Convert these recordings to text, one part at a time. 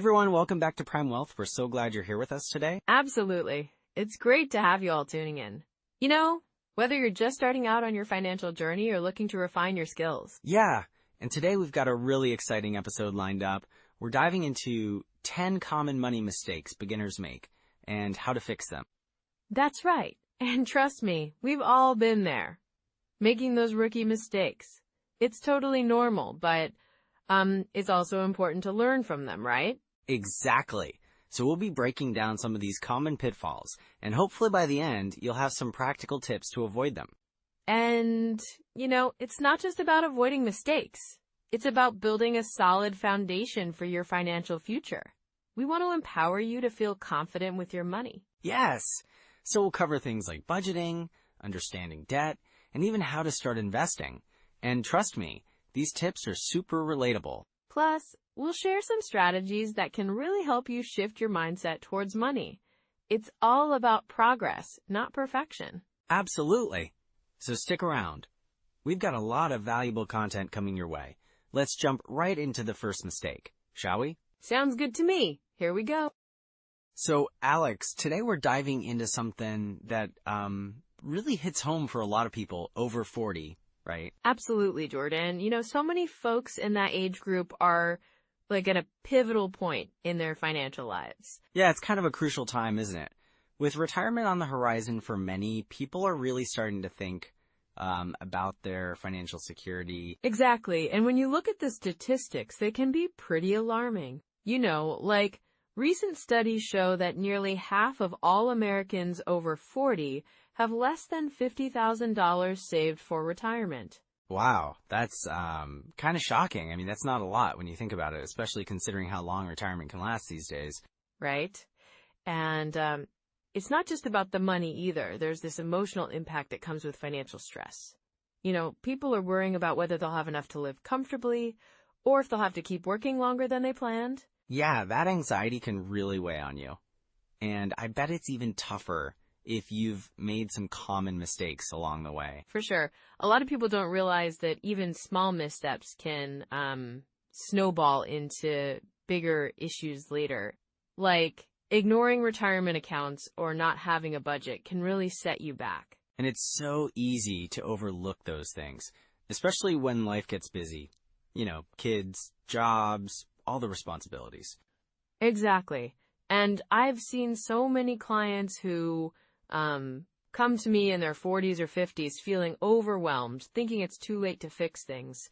everyone, welcome back to Prime Wealth. We're so glad you're here with us today. Absolutely. It's great to have you all tuning in. You know, whether you're just starting out on your financial journey or looking to refine your skills. Yeah, and today we've got a really exciting episode lined up. We're diving into 10 common money mistakes beginners make and how to fix them. That's right. And trust me, we've all been there. Making those rookie mistakes. It's totally normal, but it's also important to learn from them, right? Exactly. So we'll be breaking down some of these common pitfalls, and hopefully by the end, you'll have some practical tips to avoid them. And, it's not just about avoiding mistakes. It's about building a solid foundation for your financial future. We want to empower you to feel confident with your money. Yes. So we'll cover things like budgeting, understanding debt, and even how to start investing. And trust me, these tips are super relatable. Plus, we'll share some strategies that can really help you shift your mindset towards money. It's all about progress, not perfection. Absolutely. So stick around. We've got a lot of valuable content coming your way. Let's jump right into the first mistake, shall we? Sounds good to me. Here we go. So, Alex, today we're diving into something that really hits home for a lot of people over 40, right? Absolutely, Jordan. So many folks in that age group are at a pivotal point in their financial lives. Yeah, it's kind of a crucial time, isn't it? With retirement on the horizon for many, people are really starting to think about their financial security. Exactly. And when you look at the statistics, they can be pretty alarming. Recent studies show that nearly half of all Americans over 40 have less than $50,000 saved for retirement. Wow, that's kind of shocking. I mean, that's not a lot when you think about it, especially considering how long retirement can last these days. Right? And it's not just about the money either. There's this emotional impact that comes with financial stress. People are worrying about whether they'll have enough to live comfortably or if they'll have to keep working longer than they planned. Yeah, that anxiety can really weigh on you. And I bet it's even tougher if you've made some common mistakes along the way. For sure. A lot of people don't realize that even small missteps can snowball into bigger issues later. Like ignoring retirement accounts or not having a budget can really set you back. And it's so easy to overlook those things, especially when life gets busy. Kids, jobs, all the responsibilities. Exactly. And I've seen so many clients who come to me in their 40s or 50s feeling overwhelmed, thinking it's too late to fix things.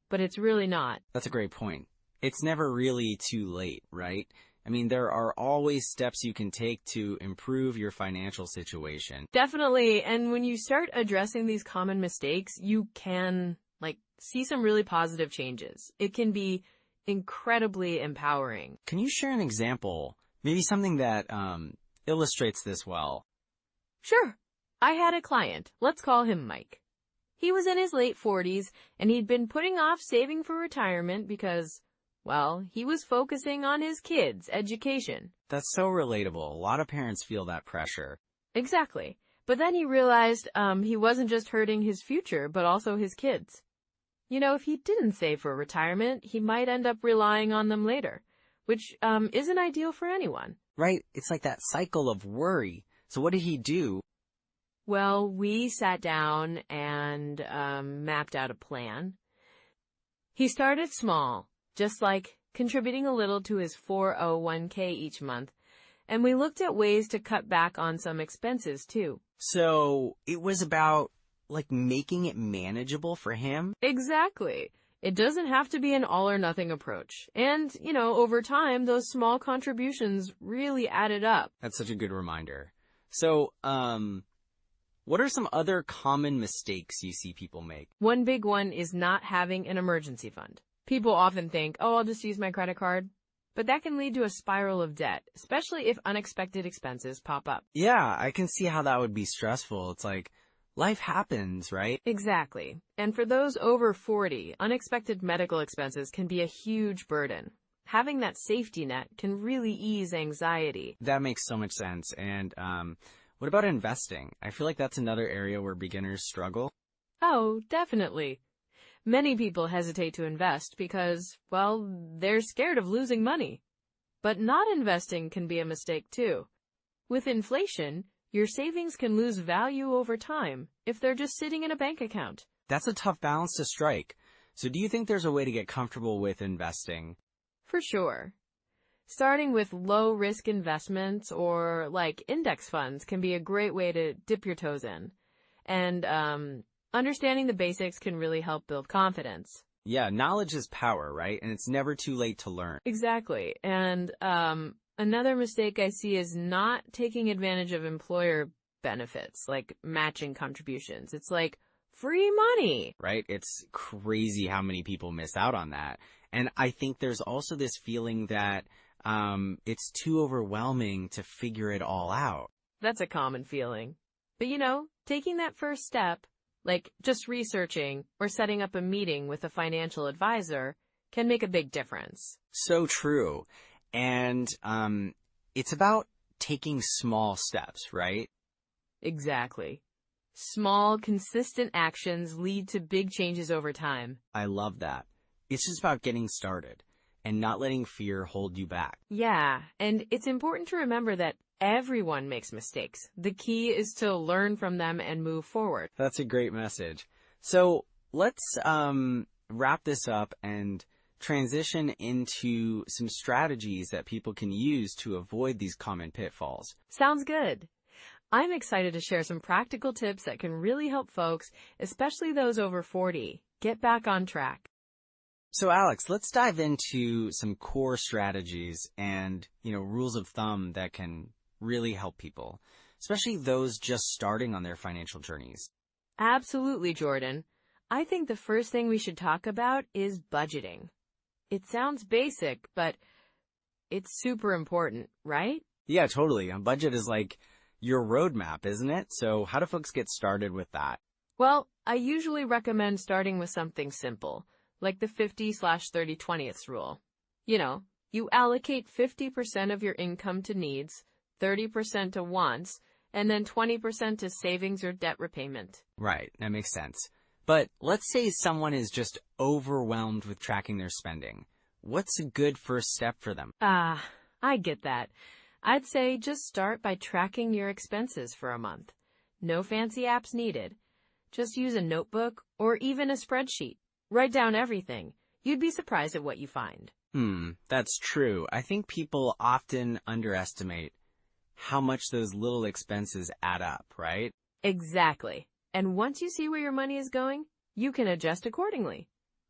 But it's really not. That's a great point. It's never really too late, right? I mean, there are always steps you can take to improve your financial situation. Definitely. And when you start addressing these common mistakes, you can see some really positive changes. It can be incredibly empowering. Can you share an example? Maybe something that illustrates this well. Sure. I had a client. Let's call him Mike. He was in his late 40s, and he'd been putting off saving for retirement because, he was focusing on his kids' education. That's so relatable. A lot of parents feel that pressure. Exactly. But then he realized he wasn't just hurting his future, but also his kids. If he didn't save for retirement, he might end up relying on them later, which isn't ideal for anyone. Right. It's like that cycle of worry. So what did he do? Well, we sat down and mapped out a plan. He started small, just like contributing a little to his 401k each month, and we looked at ways to cut back on some expenses too. So it was about making it manageable for him? Exactly. It doesn't have to be an all or nothing approach. And, over time, those small contributions really added up. That's such a good reminder. So, what are some other common mistakes you see people make? One big one is not having an emergency fund. People often think, I'll just use my credit card. But that can lead to a spiral of debt, especially if unexpected expenses pop up. Yeah, I can see how that would be stressful. It's life happens, right? Exactly. And for those over 40, unexpected medical expenses can be a huge burden. Having that safety net can really ease anxiety. That makes so much sense. And what about investing? I feel like that's another area where beginners struggle. Oh, definitely. Many people hesitate to invest because, they're scared of losing money. But not investing can be a mistake too. With inflation, your savings can lose value over time if they're just sitting in a bank account. That's a tough balance to strike. So do you think there's a way to get comfortable with investing? For sure. Starting with low-risk investments or like index funds can be a great way to dip your toes in. And understanding the basics can really help build confidence. Yeah, knowledge is power, right? And it's never too late to learn. Exactly. And another mistake I see is not taking advantage of employer benefits, like matching contributions. It's like free money. Right? It's crazy how many people miss out on that. And I think there's also this feeling that it's too overwhelming to figure it all out. That's a common feeling. But taking that first step, like just researching or setting up a meeting with a financial advisor, can make a big difference. So true. And it's about taking small steps, right? Exactly. Small, consistent actions lead to big changes over time. I love that. It's just about getting started and not letting fear hold you back. Yeah, and it's important to remember that everyone makes mistakes. The key is to learn from them and move forward. That's a great message. So let's wrap this up and transition into some strategies that people can use to avoid these common pitfalls. Sounds good. I'm excited to share some practical tips that can really help folks, especially those over 40, get back on track. So Alex, let's dive into some core strategies and, rules of thumb that can really help people, especially those just starting on their financial journeys. Absolutely, Jordan. I think the first thing we should talk about is budgeting. It sounds basic, but it's super important, right? Yeah, totally. A budget is like your roadmap, isn't it? So how do folks get started with that? Well, I usually recommend starting with something simple, like the 50/30/20th rule. You allocate 50% of your income to needs, 30% to wants, and then 20% to savings or debt repayment. Right, that makes sense. But let's say someone is just overwhelmed with tracking their spending. What's a good first step for them? I get that. I'd say just start by tracking your expenses for a month. No fancy apps needed. Just use a notebook or even a spreadsheet. Write down everything. You'd be surprised at what you find. That's true. I think people often underestimate how much those little expenses add up, right? Exactly. And once you see where your money is going, you can adjust accordingly.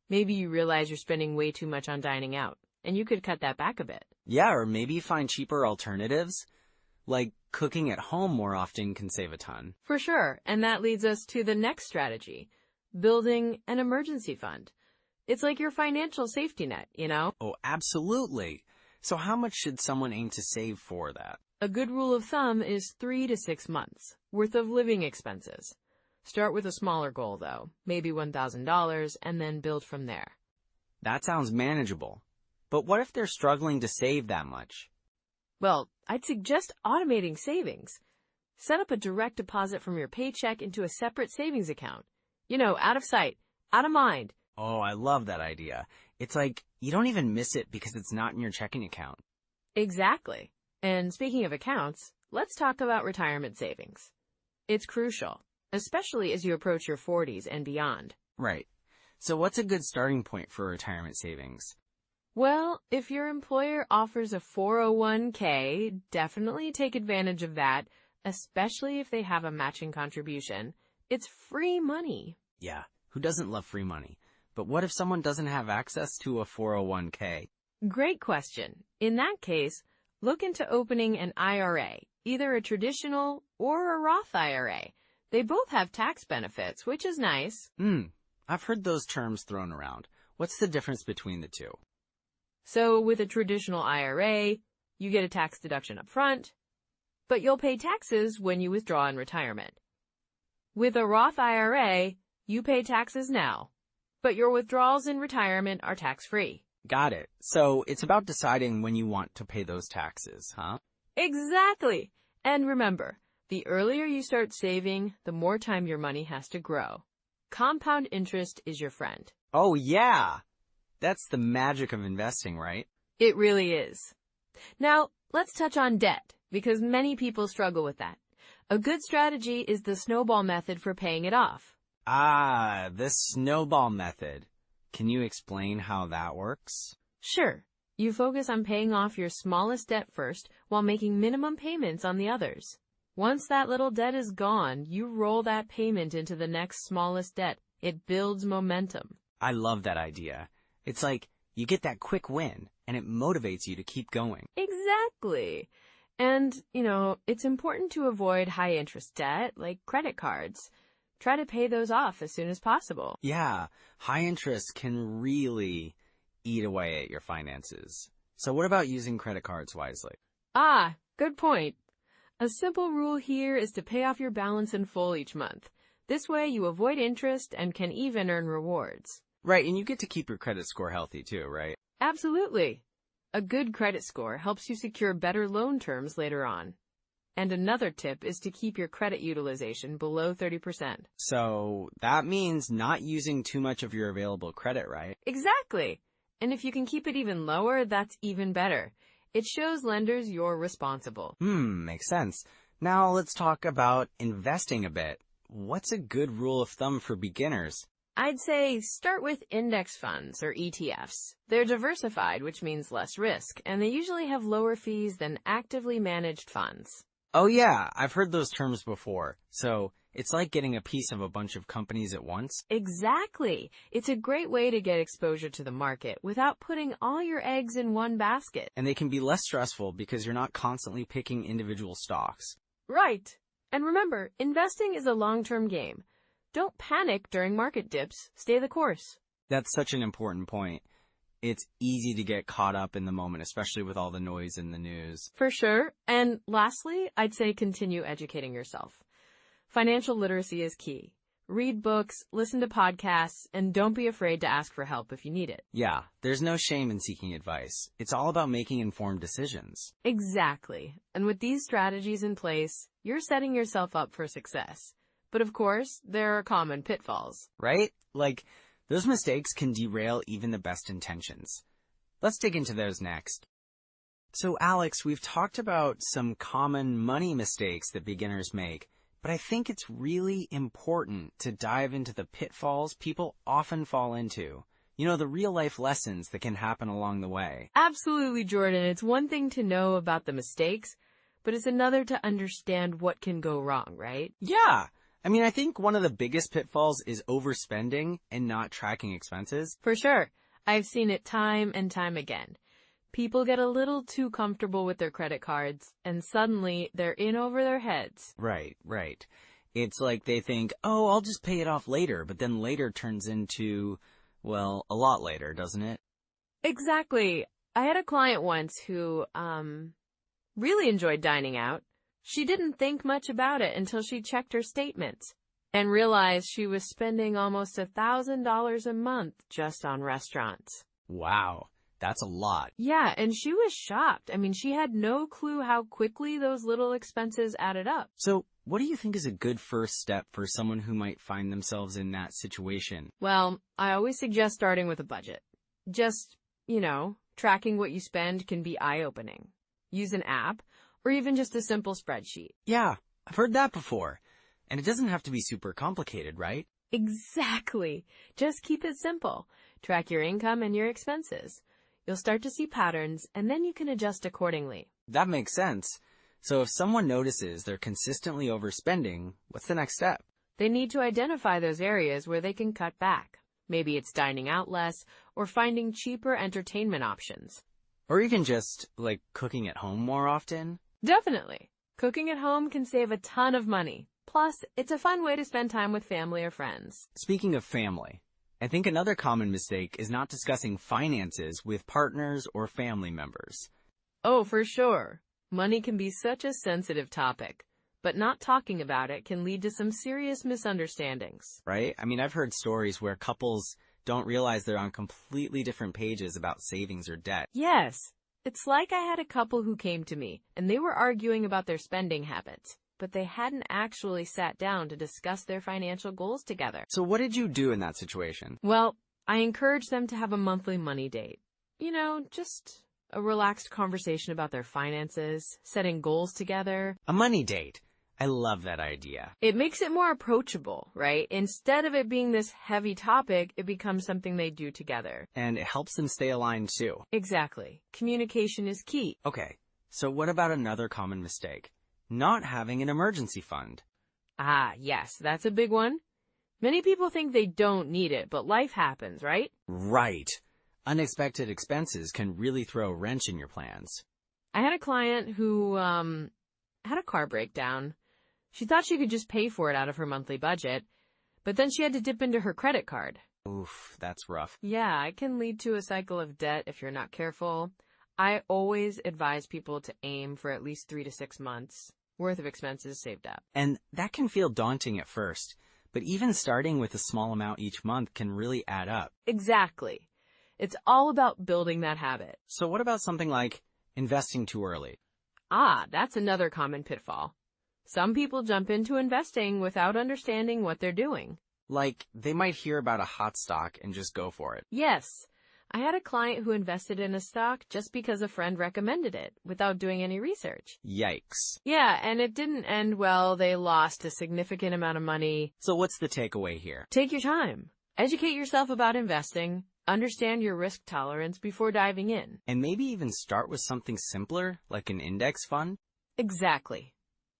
Maybe you realize you're spending way too much on dining out, and you could cut that back a bit. Yeah, or maybe find cheaper alternatives. Like cooking at home more often can save a ton. For sure. And that leads us to the next strategy, building an emergency fund. It's like your financial safety net, Oh, absolutely. So how much should someone aim to save for that? A good rule of thumb is 3 to 6 months worth of living expenses. Start with a smaller goal, though, maybe $1,000, and then build from there. That sounds manageable. But what if they're struggling to save that much? Well, I'd suggest automating savings. Set up a direct deposit from your paycheck into a separate savings account. Out of sight, out of mind. Oh, I love that idea. It's like you don't even miss it because it's not in your checking account. Exactly. And speaking of accounts, let's talk about retirement savings. It's crucial, especially as you approach your 40s and beyond. Right. So what's a good starting point for retirement savings? Well, if your employer offers a 401k, definitely take advantage of that, especially if they have a matching contribution. It's free money. Yeah, who doesn't love free money? But what if someone doesn't have access to a 401k? Great question. In that case, look into opening an IRA, either a traditional or a Roth IRA. They both have tax benefits, which is nice. I've heard those terms thrown around. What's the difference between the two? So with a traditional IRA, you get a tax deduction up front, but you'll pay taxes when you withdraw in retirement. With a Roth IRA, you pay taxes now, but your withdrawals in retirement are tax-free. Got it. So it's about deciding when you want to pay those taxes, huh? Exactly. And remember, the earlier you start saving, the more time your money has to grow. Compound interest is your friend. Oh, yeah. That's the magic of investing, right? It really is. Now, let's touch on debt, because many people struggle with that. A good strategy is the snowball method for paying it off. Ah, the snowball method. Can you explain how that works? Sure, you focus on paying off your smallest debt first while making minimum payments on the others. Once that little debt is gone, you roll that payment into the next smallest debt. It builds momentum. I love that idea. It's like you get that quick win, and it motivates you to keep going. Exactly. And, it's important to avoid high-interest debt, like credit cards. Try to pay those off as soon as possible. Yeah, high interest can really eat away at your finances. So what about using credit cards wisely? Ah, good point. A simple rule here is to pay off your balance in full each month. This way you avoid interest and can even earn rewards. Right, and you get to keep your credit score healthy too, right? Absolutely. A good credit score helps you secure better loan terms later on. And another tip is to keep your credit utilization below 30%. So that means not using too much of your available credit, right? Exactly. And if you can keep it even lower, that's even better. It shows lenders you're responsible. Makes sense. Now let's talk about investing a bit. What's a good rule of thumb for beginners? I'd say start with index funds or ETFs. They're diversified, which means less risk, and they usually have lower fees than actively managed funds. Oh yeah, I've heard those terms before. So it's like getting a piece of a bunch of companies at once? Exactly. It's a great way to get exposure to the market without putting all your eggs in one basket. And they can be less stressful because you're not constantly picking individual stocks. Right. And remember, investing is a long-term game. Don't panic during market dips. Stay the course. That's such an important point. It's easy to get caught up in the moment, especially with all the noise in the news. For sure. And lastly, I'd say continue educating yourself. Financial literacy is key. Read books, listen to podcasts, and don't be afraid to ask for help if you need it. Yeah, there's no shame in seeking advice. It's all about making informed decisions. Exactly. And with these strategies in place, you're setting yourself up for success. But of course, there are common pitfalls. Right? Like, those mistakes can derail even the best intentions. Let's dig into those next. So, Alex, we've talked about some common money mistakes that beginners make, but I think it's really important to dive into the pitfalls people often fall into. The real-life lessons that can happen along the way. Absolutely, Jordan. It's one thing to know about the mistakes, but it's another to understand what can go wrong, right? Yeah. I think one of the biggest pitfalls is overspending and not tracking expenses. For sure. I've seen it time and time again. People get a little too comfortable with their credit cards, and suddenly they're in over their heads. Right. It's like they think, oh, I'll just pay it off later, but then later turns into, well, a lot later, doesn't it? Exactly. I had a client once who, really enjoyed dining out. She didn't think much about it until she checked her statements and realized she was spending almost $1,000 a month just on restaurants. Wow, that's a lot. Yeah, and she was shocked. She had no clue how quickly those little expenses added up. So, what do you think is a good first step for someone who might find themselves in that situation? Well, I always suggest starting with a budget. Just, tracking what you spend can be eye-opening. Use an app, or even just a simple spreadsheet. Yeah, I've heard that before. And it doesn't have to be super complicated, right? Exactly. Just keep it simple. Track your income and your expenses. You'll start to see patterns, and then you can adjust accordingly. That makes sense. So if someone notices they're consistently overspending, what's the next step? They need to identify those areas where they can cut back. Maybe it's dining out less or finding cheaper entertainment options. Or even just, cooking at home more often? Definitely. Cooking at home can save a ton of money. Plus, it's a fun way to spend time with family or friends. Speaking of family, I think another common mistake is not discussing finances with partners or family members. Oh, for sure. Money can be such a sensitive topic, but not talking about it can lead to some serious misunderstandings. Right? I've heard stories where couples don't realize they're on completely different pages about savings or debt. Yes. It's like I had a couple who came to me, and they were arguing about their spending habits, but they hadn't actually sat down to discuss their financial goals together. So what did you do in that situation? Well, I encouraged them to have a monthly money date. Just a relaxed conversation about their finances, setting goals together. A money date. I love that idea. It makes it more approachable, right? Instead of it being this heavy topic, it becomes something they do together. And it helps them stay aligned too. Exactly. Communication is key. Okay, so what about another common mistake? Not having an emergency fund. Ah, yes, that's a big one. Many people think they don't need it, but life happens, right? Right. Unexpected expenses can really throw a wrench in your plans. I had a client who had a car breakdown. She thought she could just pay for it out of her monthly budget, but then she had to dip into her credit card. Oof, that's rough. Yeah, it can lead to a cycle of debt if you're not careful. I always advise people to aim for at least 3 to 6 months worth of expenses saved up. And that can feel daunting at first, but even starting with a small amount each month can really add up. Exactly. It's all about building that habit. So what about something like investing too early? Ah, that's another common pitfall. Some people jump into investing without understanding what they're doing. Like, they might hear about a hot stock and just go for it. Yes. I had a client who invested in a stock just because a friend recommended it, without doing any research. Yikes. Yeah, and it didn't end well. They lost a significant amount of money. So what's the takeaway here? Take your time. Educate yourself about investing. Understand your risk tolerance before diving in. And maybe even start with something simpler, like an index fund? Exactly.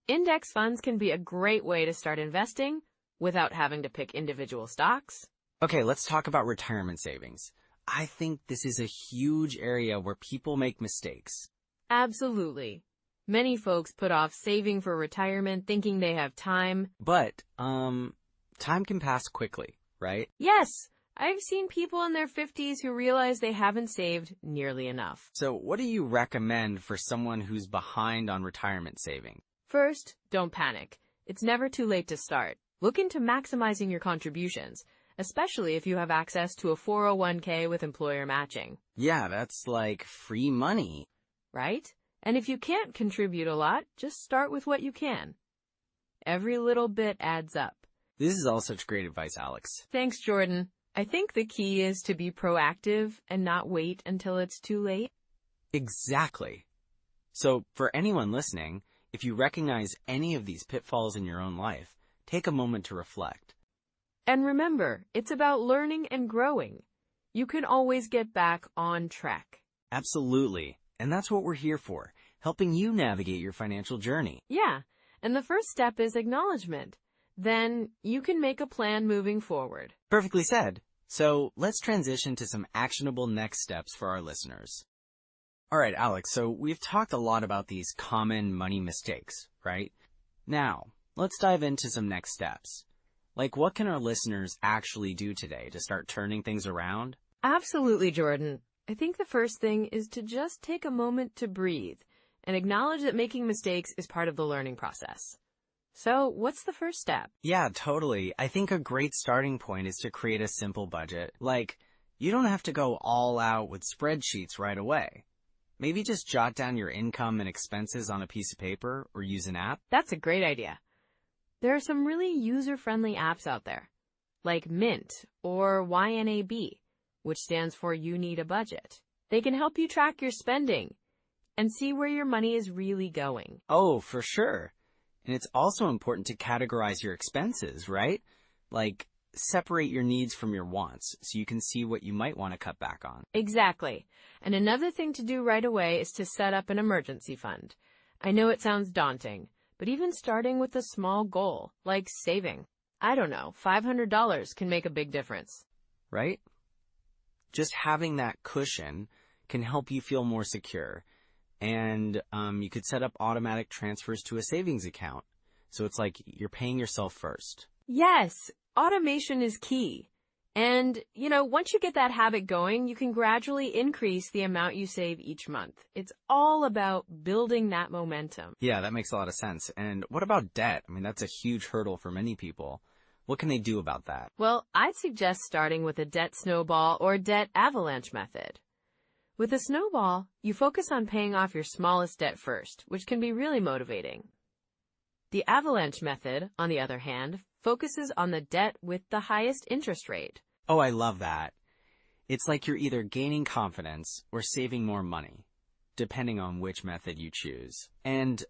Index funds can be a great way to start investing without having to pick individual stocks. Okay, let's talk about retirement savings. I think this is a huge area where people make mistakes. Absolutely. Many folks put off saving for retirement thinking they have time. But, time can pass quickly, right? Yes, I've seen people in their 50s who realize they haven't saved nearly enough. So what do you recommend for someone who's behind on retirement saving? First, don't panic. It's never too late to start. Look into maximizing your contributions, especially if you have access to a 401k with employer matching. Yeah, that's like free money. Right? And if you can't contribute a lot, just start with what you can. Every little bit adds up. This is all such great advice, Alex. Thanks, Jordan. I think the key is to be proactive and not wait until it's too late. Exactly. So for anyone listening, if you recognize any of these pitfalls in your own life, take a moment to reflect. And remember, it's about learning and growing. You can always get back on track. Absolutely. And that's what we're here for, helping you navigate your financial journey. Yeah, and the first step is acknowledgement. Then you can make a plan moving forward. Perfectly said. So let's transition to some actionable next steps for our listeners. All right, Alex, so we've talked a lot about these common money mistakes, right? Now, let's dive into some next steps. Like, what can our listeners actually do today to start turning things around? Absolutely, Jordan. I think the first thing is to just take a moment to breathe and acknowledge that making mistakes is part of the learning process. So, what's the first step? Yeah, totally. I think a great starting point is to create a simple budget. Like, you don't have to go all out with spreadsheets right away. Maybe just jot down your income and expenses on a piece of paper or use an app. That's a great idea. There are some really user-friendly apps out there, like Mint or YNAB, which stands for You Need a Budget. They can help you track your spending and see where your money is really going. Oh, for sure. And it's also important to categorize your expenses, right? Like, separate your needs from your wants so you can see what you might want to cut back on. Exactly. And another thing to do right away is to set up an emergency fund. I know it sounds daunting, but even starting with a small goal, like saving, I don't know, $500 can make a big difference. Right? Just having that cushion can help you feel more secure. And you could set up automatic transfers to a savings account. So it's like you're paying yourself first. Yes, automation is key. And, once you get that habit going, you can gradually increase the amount you save each month. It's all about building that momentum. Yeah, that makes a lot of sense. And what about debt? I mean, that's a huge hurdle for many people. What can they do about that? Well, I'd suggest starting with a debt snowball or debt avalanche method. With a snowball, you focus on paying off your smallest debt first, which can be really motivating. The avalanche method, on the other hand, focuses on the debt with the highest interest rate. Oh, I love that. It's like you're either gaining confidence or saving more money. depending on which method you choose. And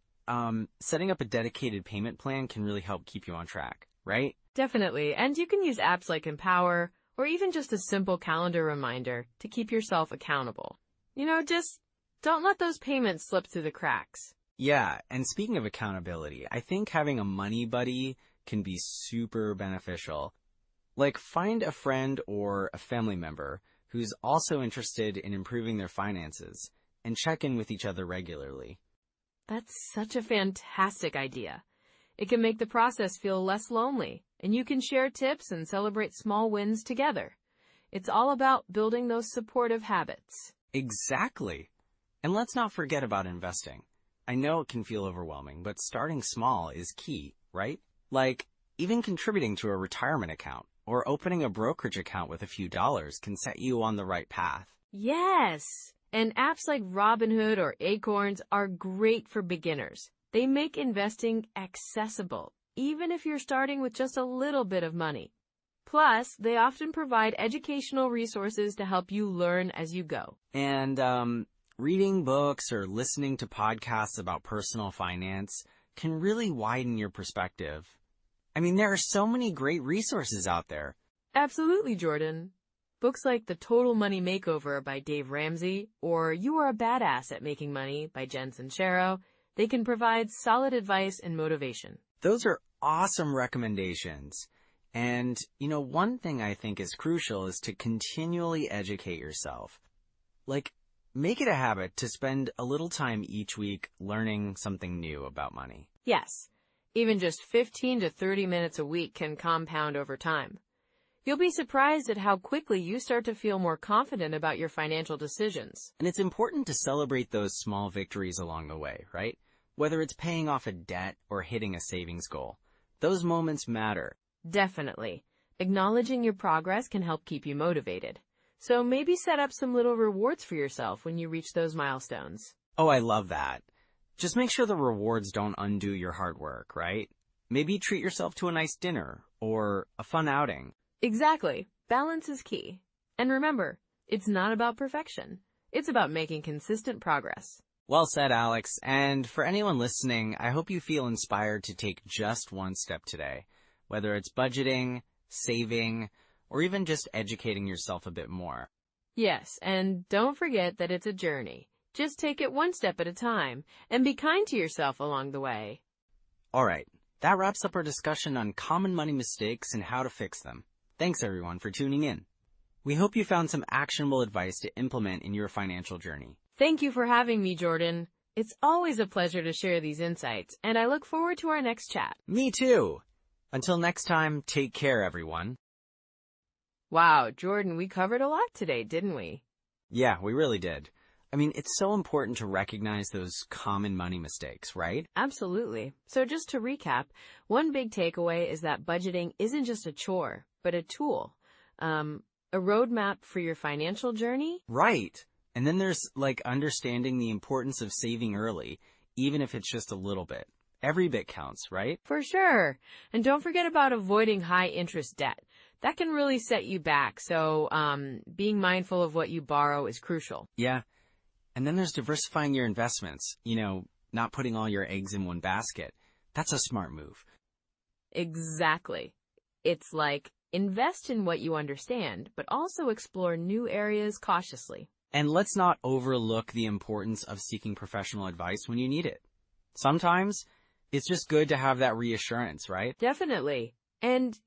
setting up a dedicated payment plan can really help keep you on track, right? Definitely. And you can use apps like Empower or even just a simple calendar reminder to keep yourself accountable. Just don't let those payments slip through the cracks. Yeah, and speaking of accountability, I think having a money buddy can be super beneficial. Like, find a friend or a family member who's also interested in improving their finances and check in with each other regularly. That's such a fantastic idea. It can make the process feel less lonely, and you can share tips and celebrate small wins together. It's all about building those supportive habits. Exactly. And let's not forget about investing. I know it can feel overwhelming, but starting small is key, right? Like, even contributing to a retirement account or opening a brokerage account with a few dollars can set you on the right path. Yes! And apps like Robinhood or Acorns are great for beginners. They make investing accessible, even if you're starting with just a little bit of money. Plus, they often provide educational resources to help you learn as you go. And reading books or listening to podcasts about personal finance can really widen your perspective. I mean, there are so many great resources out there. Absolutely, Jordan. Books like The Total Money Makeover by Dave Ramsey or You Are a Badass at Making Money by Jen Sincero, they can provide solid advice and motivation. Those are awesome recommendations. And, one thing I think is crucial is to continually educate yourself. Like, make it a habit to spend a little time each week learning something new about money. Yes, even just 15 to 30 minutes a week can compound over time. You'll be surprised at how quickly you start to feel more confident about your financial decisions. And it's important to celebrate those small victories along the way, right? Whether it's paying off a debt or hitting a savings goal. Those moments matter. Definitely. Acknowledging your progress can help keep you motivated. So maybe set up some little rewards for yourself when you reach those milestones. Oh, I love that. Just make sure the rewards don't undo your hard work, right? Maybe treat yourself to a nice dinner or a fun outing. Exactly. Balance is key. And remember, it's not about perfection. It's about making consistent progress. Well said, Alex. And for anyone listening, I hope you feel inspired to take just one step today, whether it's budgeting, saving, or even just educating yourself a bit more. Yes, and don't forget that it's a journey. Just take it one step at a time and be kind to yourself along the way. All right, that wraps up our discussion on common money mistakes and how to fix them. Thanks, everyone, for tuning in. We hope you found some actionable advice to implement in your financial journey. Thank you for having me, Jordan. It's always a pleasure to share these insights, and I look forward to our next chat. Me too. Until next time, take care, everyone. Wow, Jordan, we covered a lot today, didn't we? Yeah, we really did. I mean, it's so important to recognize those common money mistakes, right? Absolutely. So just to recap, one big takeaway is that budgeting isn't just a chore, but a tool. A roadmap for your financial journey. Right. And then there's understanding the importance of saving early, even if it's just a little bit. Every bit counts, right? For sure. And don't forget about avoiding high interest debt. That can really set you back. So being mindful of what you borrow is crucial. Yeah. And then there's diversifying your investments. Not putting all your eggs in one basket. That's a smart move. Exactly. It's like invest in what you understand, but also explore new areas cautiously. And let's not overlook the importance of seeking professional advice when you need it. Sometimes it's just good to have that reassurance, right? Definitely. And,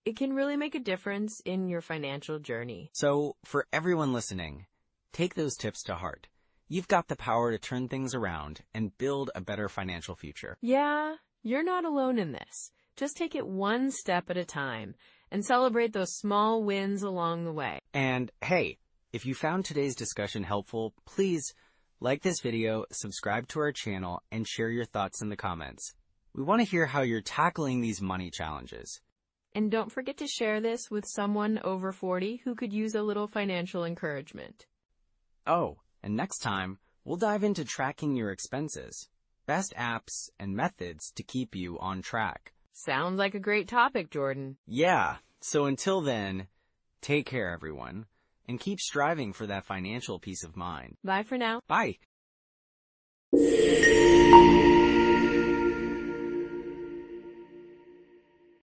it can really make a difference in your financial journey. So for everyone listening, take those tips to heart. You've got the power to turn things around and build a better financial future. Yeah, you're not alone in this. Just take it one step at a time and celebrate those small wins along the way. And hey, if you found today's discussion helpful, please like this video, subscribe to our channel, and share your thoughts in the comments. We want to hear how you're tackling these money challenges. And don't forget to share this with someone over 40 who could use a little financial encouragement. Oh, and next time, we'll dive into tracking your expenses, best apps and methods to keep you on track. Sounds like a great topic, Jordan. Yeah, so until then, take care, everyone, and keep striving for that financial peace of mind. Bye for now. Bye. you.